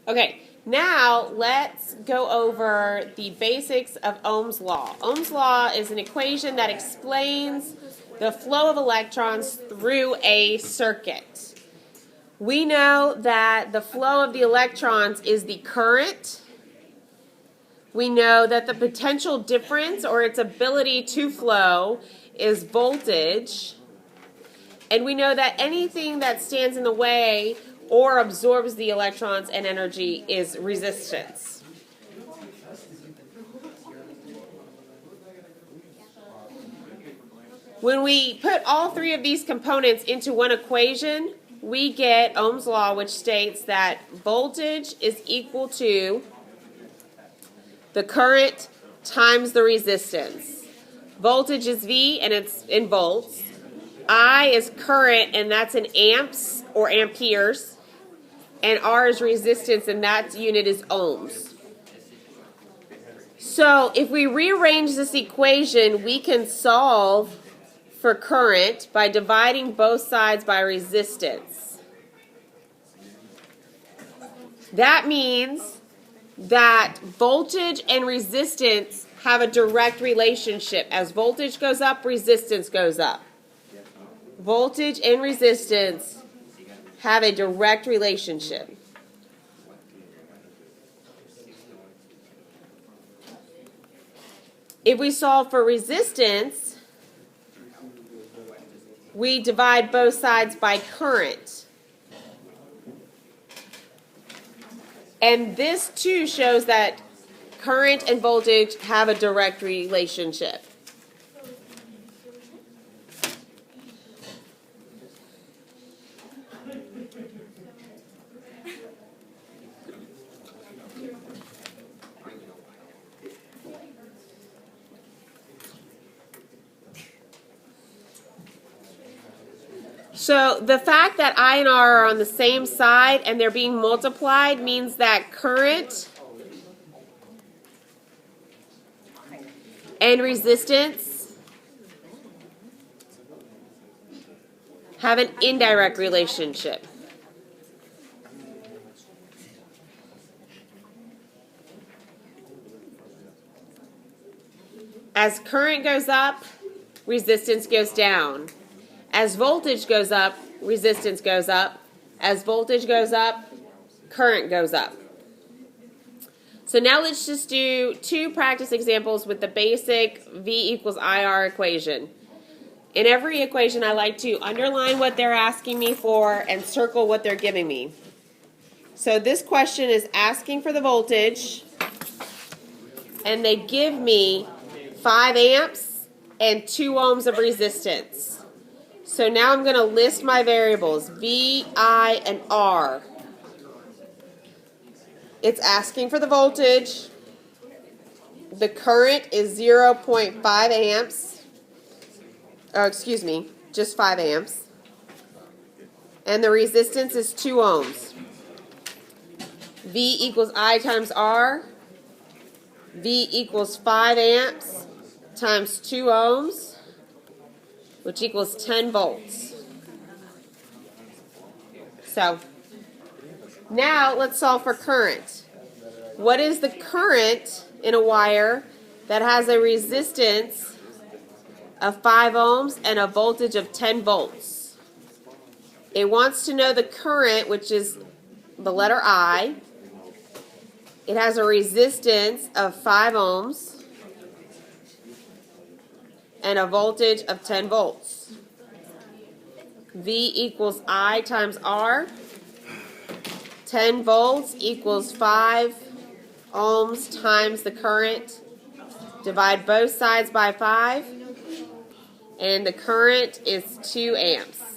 Okay, now let's go over the basics of Ohm's Law. Ohm's Law is an equation that explains the flow of electrons through a circuit. We know that the flow of the electrons is the current. We know that the potential difference, or its ability to flow, is voltage. And we know that anything that stands in the way or absorbs the electrons and energy is resistance. When we put all three of these components into one equation, we get Ohm's Law, which states that voltage is equal to the current times the resistance. Voltage is V, and it's in volts. I is current, and that's in amps or amperes. And R is resistance, and that unit is ohms. So if we rearrange this equation, we can solve for current by dividing both sides by resistance. That means that voltage and resistance have a direct relationship. As voltage goes up, resistance goes up. Voltage and resistance have a direct relationship. If we solve for resistance, we divide both sides by current. And this too shows that current and voltage have a direct relationship. So the fact that I and R are on the same side and they're being multiplied means that current and resistance have an indirect relationship. As current goes up, resistance goes down. As voltage goes up, resistance goes up. As voltage goes up, current goes up. So now let's just do two practice examples with the basic V equals IR equation. In every equation, I like to underline what they're asking me for and circle what they're giving me. So this question is asking for the voltage, and they give me 5 amps and 2 ohms of resistance. So now I'm going to list my variables, V, I, and R. It's asking for the voltage. The current is 0.5 amps. Oh, excuse me, just 5 amps. And the resistance is 2 ohms. V equals I times R. V equals 5 amps times 2 ohms, which equals 10 volts. So now let's solve for current. What is the current in a wire that has a resistance of 5 ohms and a voltage of 10 volts? It wants to know the current, which is the letter I. It has a resistance of 5 ohms and a voltage of 10 volts. V equals I times R. 10 volts equals 5 ohms times the current. Divide both sides by 5. And the current is 2 amps.